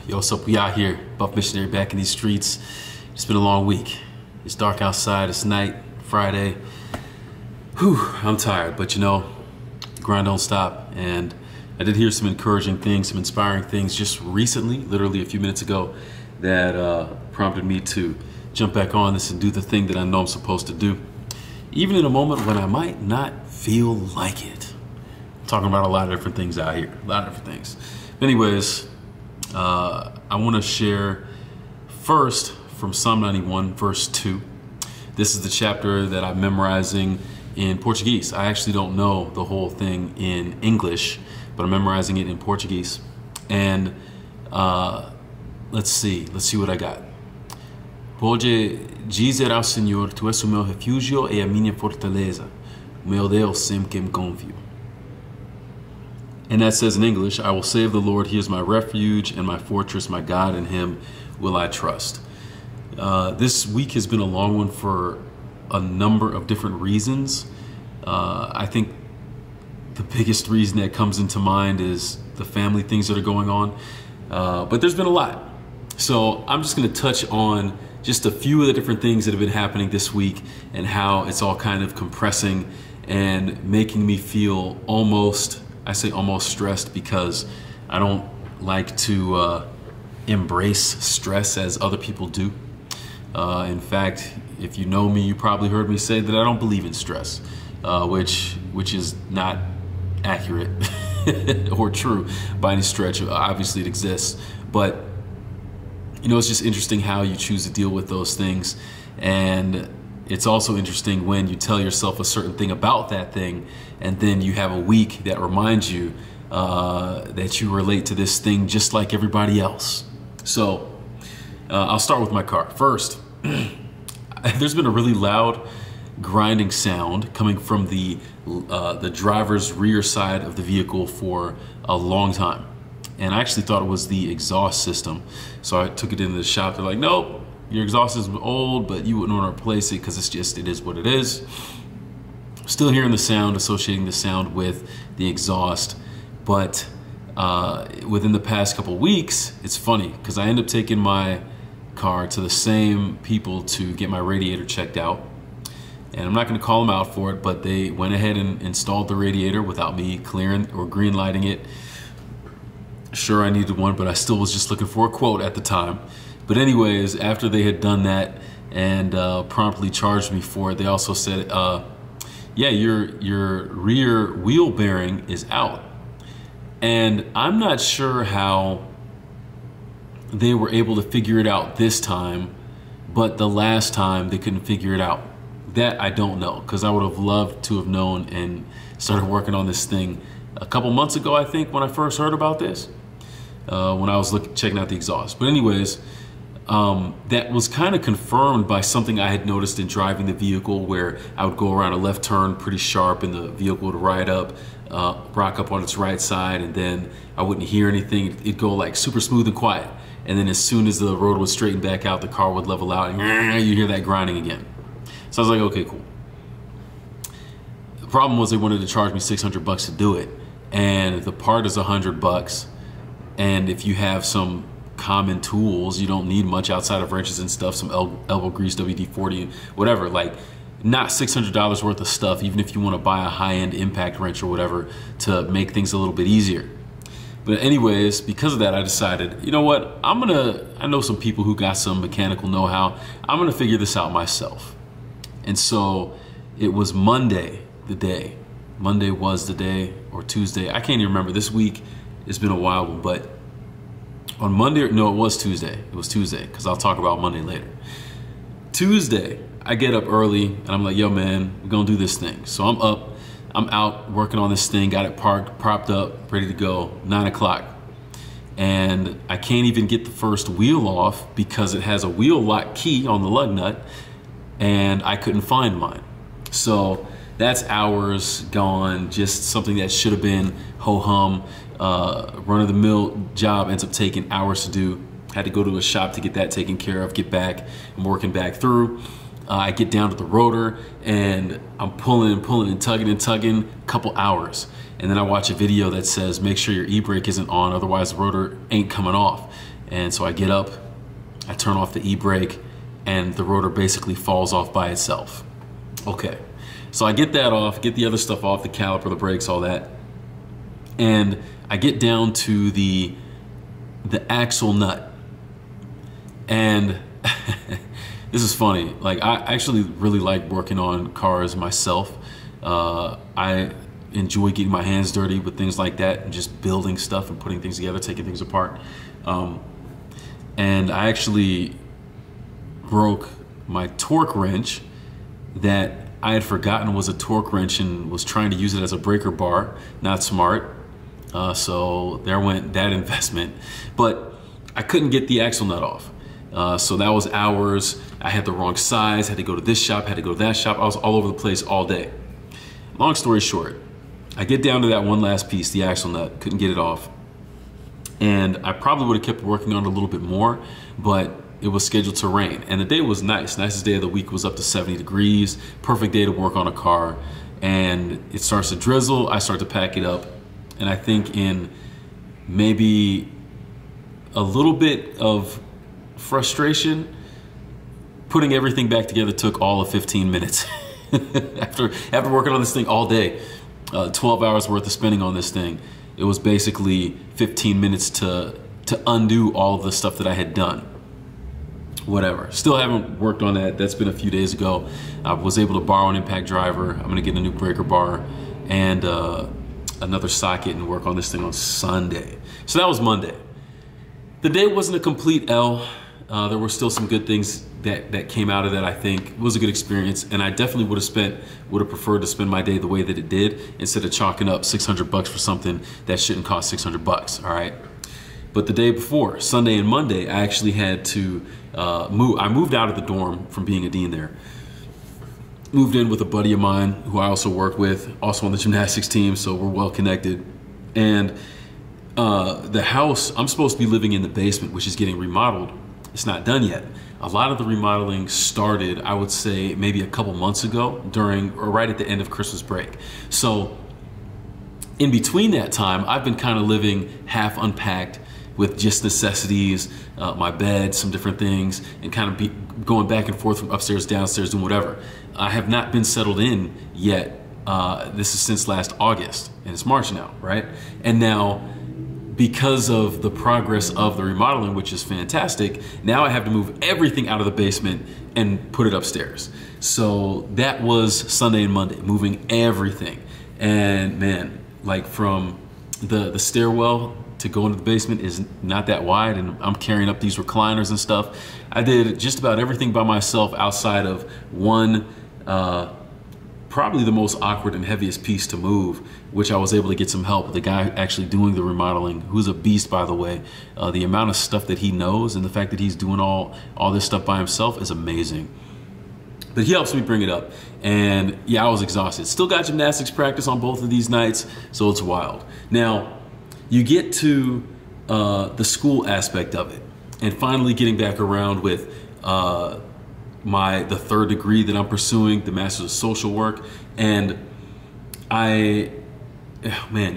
Yo, what's up? We out here, Buff Missionary, back in these streets. It's been a long week. It's dark outside, it's night, Friday. Whew, I'm tired, but you know, the grind don't stop. And I did hear some encouraging things, some inspiring things just recently, literally a few minutes ago, that prompted me to jump back on this and do the thing that I know I'm supposed to do, even in a moment when I might not feel like it. I'm talking about a lot of different things out here, a lot of different things. Anyways, I want to share first from Psalm 91, verse 2. This is the chapter that I'm memorizing in Portuguese. I actually don't know the whole thing in English, but I'm memorizing it in Portuguese. And let's see what I got. Pode dizer ao Senhor, tu és o meu refúgio e a minha fortaleza, o meu Deus em quem confio. And that says in English, I will say of the Lord, he is my refuge and my fortress, my God, in him will I trust. This week has been a long one for a number of different reasons. I think the biggest reason that comes into mind is the family things that are going on. But there's been a lot. So I'm just going to touch on just a few of the different things that have been happening this week and how it's all kind of compressing and making me feel almost, I say almost stressed because I don't like to embrace stress as other people do. In fact, if you know me, you probably heard me say that I don't believe in stress, which is not accurate or true by any stretch. Obviously it exists, but you know, it's just interesting how you choose to deal with those things. And it's also interesting when you tell yourself a certain thing about that thing, and then you have a week that reminds you that you relate to this thing just like everybody else. So I'll start with my car. First, there's been a really loud grinding sound coming from the driver's rear side of the vehicle for a long time. And I actually thought it was the exhaust system. So I took it into the shop. They're like, nope, your exhaust system is old, but you wouldn't want to replace it because it is what it is. Still hearing the sound, associating the sound with the exhaust. But within the past couple weeks, it's funny because I end up taking my car to the same people to get my radiator checked out. And I'm not going to call them out for it, but they went ahead and installed the radiator without me clearing or green lighting it. Sure, I needed one, but I still was just looking for a quote at the time. But anyways, after they had done that and promptly charged me for it, they also said, yeah, your rear wheel bearing is out. And I'm not sure how they were able to figure it out this time, but the last time they couldn't figure it out. That I don't know, because I would have loved to have known and started working on this thing a couple months ago, I think, when I first heard about this, when I was checking out the exhaust. But anyways, that was kind of confirmed by something I had noticed in driving the vehicle, where I would go around a left turn pretty sharp and the vehicle would ride up, rock up on its right side, and then I wouldn't hear anything. It'd go like super smooth and quiet. And then as soon as the road would straighten back out, the car would level out and you hear that grinding again. So I was like, okay, cool. The problem was they wanted to charge me $600 to do it. And the part is $100. And if you have some common tools, you don't need much outside of wrenches and stuff, some elbow grease, WD-40, whatever, like not $600 worth of stuff, even if you want to buy a high-end impact wrench or whatever to make things a little bit easier. But anyways, because of that, I decided, you know what, I know some people who got some mechanical know-how. I'm gonna figure this out myself. And so it was Monday was the day, or Tuesday, I can't even remember. This week, it's been a wild one, but on Monday, no, it was Tuesday. It was Tuesday, because I'll talk about Monday later. Tuesday, I get up early, and I'm like, yo, man, we're gonna do this thing. So I'm up, I'm out working on this thing, got it parked, propped up, ready to go, 9 o'clock. And I can't even get the first wheel off because it has a wheel lock key on the lug nut, and I couldn't find mine. So that's hours gone, just something that should have been ho-hum, run-of-the-mill job ends up taking hours to do. Had to go to a shop to get that taken care of, get back, I'm working back through. I get down to the rotor and I'm pulling and tugging, a couple hours. And then I watch a video that says, make sure your e-brake isn't on, otherwise the rotor ain't coming off. And so I get up, I turn off the e-brake, and the rotor basically falls off by itself. Okay, so I get that off, get the other stuff off, the caliper, the brakes, all that. And I get down to the axle nut. And this is funny. Like, I actually really like working on cars myself. I enjoy getting my hands dirty with things like that and just building stuff and putting things together, taking things apart. And I actually broke my torque wrench that I had forgotten was a torque wrench and was trying to use it as a breaker bar. Not smart. So there went that investment. But I couldn't get the axle nut off. So that was hours. I had the wrong size, had to go to this shop, had to go to that shop. I was all over the place all day. Long story short, I get down to that one last piece, the axle nut, couldn't get it off. And I probably would have kept working on it a little bit more, but it was scheduled to rain. And the day was nice. Nicest day of the week, was up to 70 degrees. Perfect day to work on a car. And it starts to drizzle. I start to pack it up. And I think in maybe a little bit of frustration, putting everything back together took all of 15 minutes. after working on this thing all day, 12 hours worth of spending on this thing, it was basically 15 minutes to undo all of the stuff that I had done. Whatever. Still haven't worked on that. That's been a few days ago. I was able to borrow an impact driver. I'm gonna get a new breaker bar and another socket and work on this thing on Sunday. So that was Monday. The day wasn't a complete L. There were still some good things that came out of that. I think it was a good experience, and I definitely would have preferred to spend my day the way that it did instead of chalking up $600 for something that shouldn't cost $600. All right. But the day before, Sunday and Monday, I actually had to move. I moved out of the dorm from being a dean there. Moved in with a buddy of mine who I also work with, also on the gymnastics team, so we're well connected. And the house, I'm supposed to be living in the basement, which is getting remodeled. It's not done yet. A lot of the remodeling started, I would say, maybe a couple months ago during or right at the end of Christmas break. So in between that time, I've been kind of living half unpacked with just necessities, my bed, some different things, and kind of going back and forth from upstairs, downstairs, doing whatever. I have not been settled in yet. This is since last August, and it's March now, right? And now, because of the progress of the remodeling, which is fantastic, now I have to move everything out of the basement and put it upstairs. So that was Sunday and Monday, moving everything. And man, like from the stairwell to go into the basement is not that wide, and I'm carrying up these recliners and stuff. I did just about everything by myself outside of one, probably the most awkward and heaviest piece to move, which I was able to get some help. The guy actually doing the remodeling, who's a beast, by the way. The amount of stuff that he knows and the fact that he's doing all this stuff by himself is amazing. But he helps me bring it up. And yeah, I was exhausted. Still got gymnastics practice on both of these nights, so it's wild. Now, you get to the school aspect of it, and finally getting back around with the third degree that I'm pursuing, the Master's of Social Work. And it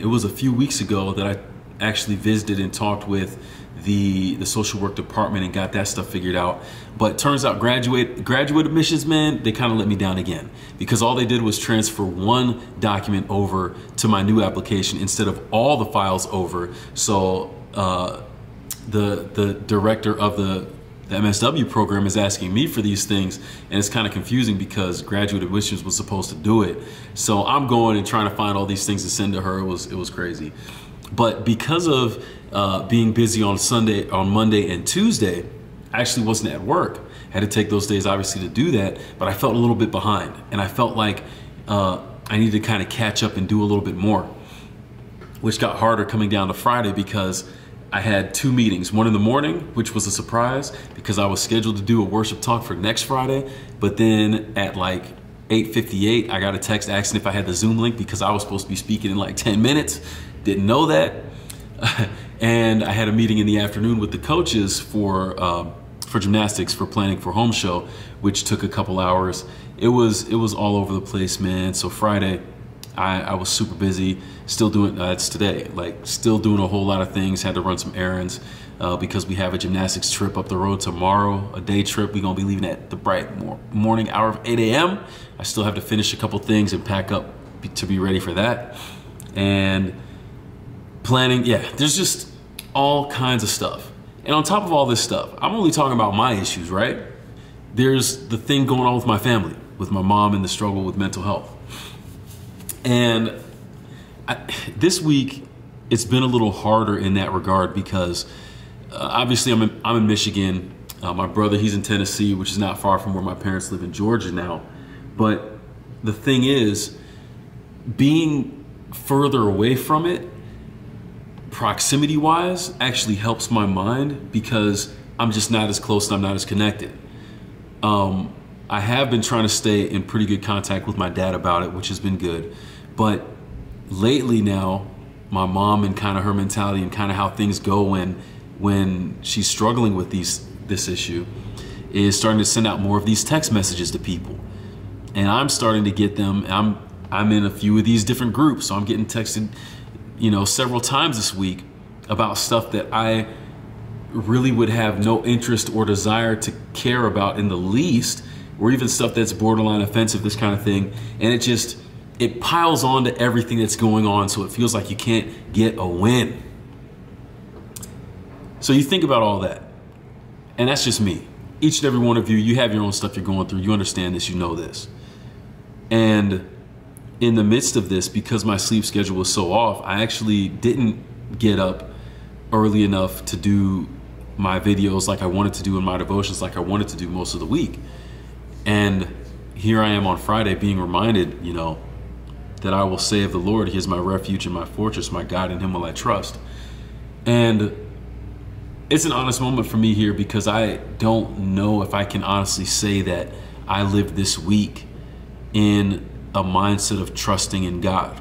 was a few weeks ago that I actually visited and talked with the social work department and got that stuff figured out. But turns out graduate admissions, man, they kind of let me down again, because all they did was transfer one document over to my new application instead of all the files over. So the director of the MSW program is asking me for these things, and it's kind of confusing because graduate admissions was supposed to do it. So I'm going and trying to find all these things to send to her. It was crazy. But because of being busy on Monday and Tuesday, I actually wasn't at work. I had to take those days obviously to do that, but I felt a little bit behind, and I felt like I needed to kind of catch up and do a little bit more, which got harder coming down to Friday because I had two meetings, one in the morning, which was a surprise because I was scheduled to do a worship talk for next Friday. But then at like 8:58, I got a text asking if I had the Zoom link because I was supposed to be speaking in like 10 minutes. Didn't know that. And I had a meeting in the afternoon with the coaches for gymnastics for planning for home show, which took a couple hours. It was all over the place, man. So Friday, I was super busy, still doing, it's today, like still doing a whole lot of things, had to run some errands, because we have a gymnastics trip up the road tomorrow, a day trip. We're going to be leaving at the bright morning hour of 8 a.m. I still have to finish a couple things and pack up to be ready for that. And planning, there's just all kinds of stuff. And on top of all this stuff, I'm only talking about my issues, right? There's the thing going on with my family, with my mom and the struggle with mental health. And this week, it's been a little harder in that regard because obviously I'm in Michigan. My brother, he's in Tennessee, which is not far from where my parents live in Georgia now. But the thing is, being further away from it, proximity-wise, actually helps my mind because I'm just not as close and I'm not as connected. I have been trying to stay in pretty good contact with my dad about it, which has been good. But lately now, my mom and kind of her mentality and kind of how things go when she's struggling with this issue is starting to send out more of these text messages to people. And I'm starting to get them. I'm in a few of these different groups, so I'm getting texted, several times this week about stuff that I really would have no interest or desire to care about in the least, or even stuff that's borderline offensive, this kind of thing. And it piles on to everything that's going on, so it feels like you can't get a win. So you think about all that, and that's just me. Each and every one of you, you have your own stuff you're going through. You understand this, you know this. And in the midst of this, because my sleep schedule was so off, I actually didn't get up early enough to do my videos like I wanted to do in my devotions like I wanted to do most of the week. And here I am on Friday being reminded, that I will say of the Lord, He is my refuge and my fortress, my God, in Him will I trust. And it's an honest moment for me here because I don't know if I can honestly say that I lived this week in a mindset of trusting in God.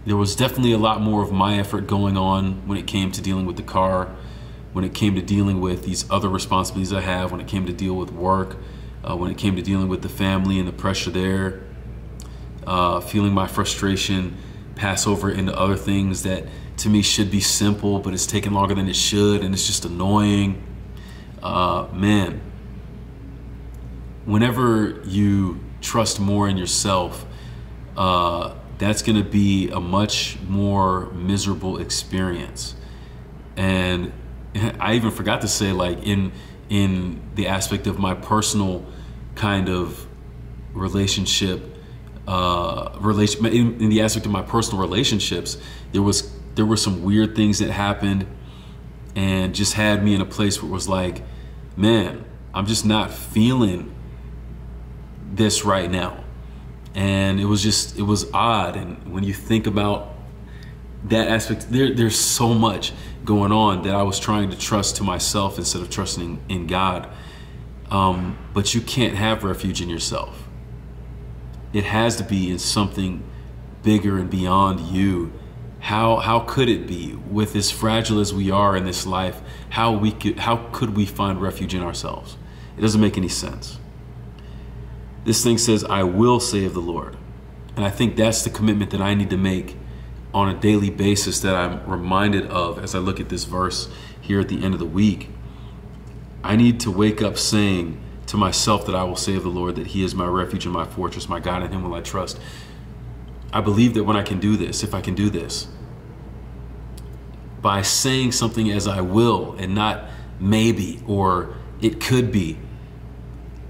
There was definitely a lot more of my effort going on when it came to dealing with the car, when it came to dealing with these other responsibilities I have, when it came to deal with work, when it came to dealing with the family and the pressure there, feeling my frustration pass over into other things that to me should be simple, but it's taking longer than it should, and it's just annoying. Man, whenever you trust more in yourself, that's going to be a much more miserable experience. And I even forgot to say, like, in the aspect of my personal kind of relationship, in the aspect of my personal relationships, there were some weird things that happened and just had me in a place where it was like, man, I'm just not feeling this right now. And it was odd. And when you think about that aspect, there's so much going on that I was trying to trust to myself instead of trusting in God. But you can't have refuge in yourself. It has to be in something bigger and beyond you. How could it be, with as fragile as we are in this life, how could we find refuge in ourselves? It doesn't make any sense. This thing says, I will say of the Lord. And I think that's the commitment that I need to make on a daily basis, that I'm reminded of as I look at this verse here at the end of the week. I need to wake up saying to myself that I will say of the Lord that He is my refuge and my fortress, my God, in Him will I trust. I believe that when I can do this, if I can do this, by saying something as I will and not maybe or it could be,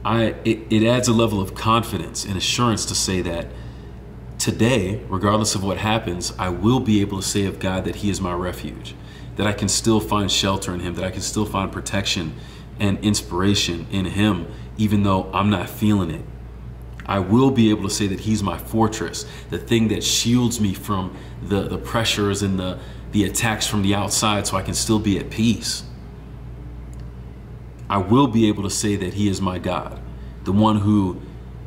it adds a level of confidence and assurance to say that today, regardless of what happens, I will be able to say of God that He is my refuge, that I can still find shelter in Him, that I can still find protection and inspiration in Him, even though I'm not feeling it. I will be able to say that He's my fortress, the thing that shields me from the pressures and the attacks from the outside, so I can still be at peace. I will be able to say that He is my God, the one who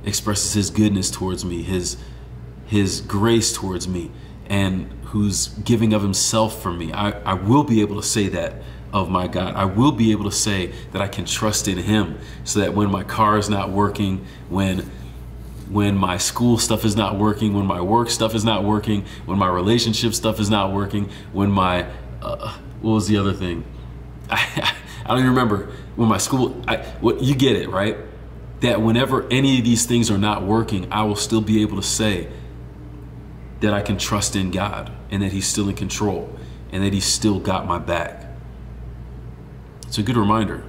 expresses His goodness towards me, His grace towards me, and who's giving of Himself for me. I will be able to say that of my God. I will be able to say that I can trust in Him, so that when my car is not working, when my school stuff is not working, when my work stuff is not working, when my relationship stuff is not working, when my, what was the other thing? I don't even remember when my school, what you get it, right? That whenever any of these things are not working, I will still be able to say that I can trust in God and that he's still in control and that he's still got my back. It's a good reminder.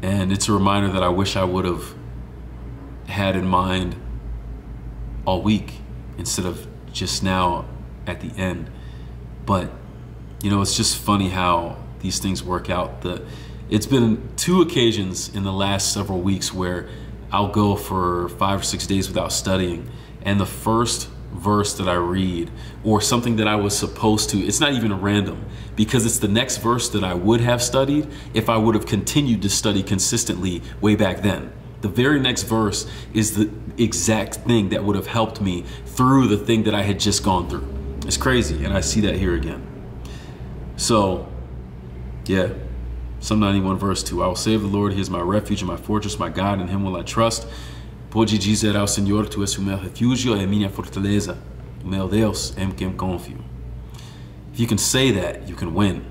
And it's a reminder that I wish I would have had in mind all week instead of just now at the end. But, you know, it's just funny how these things work out. It's been 2 occasions in the last several weeks where I'll go for 5 or 6 days without studying, and the first verse that I read, or something that I was supposed to, it's not even a random, because it's the next verse that I would have studied if I would have continued to study consistently way back then. The very next verse is the exact thing that would have helped me through the thing that I had just gone through. It's crazy, and I see that here again. So, yeah, Psalm 91 verse 2, I will say of the Lord, he is my refuge and my fortress, my God, in him will I trust. Pode dizer ao Senhor, tu és o meu refúgio e a minha fortaleza, o meu Deus em quem confio. If you can say that, you can win,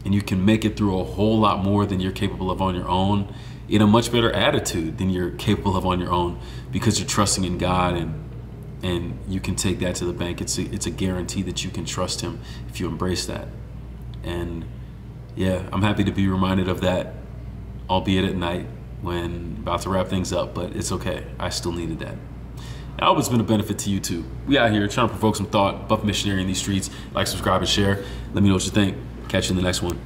and you can make it through a whole lot more than you're capable of on your own, in a much better attitude than you're capable of on your own, because you're trusting in God, and you can take that to the bank. It's a guarantee that you can trust him if you embrace that. And yeah, I'm happy to be reminded of that, albeit at night when about to wrap things up, but it's okay. I still needed that. I hope it's been a benefit to you too. We out here trying to provoke some thought, buff missionary in these streets. Like, subscribe, and share. Let me know what you think. Catch you in the next one.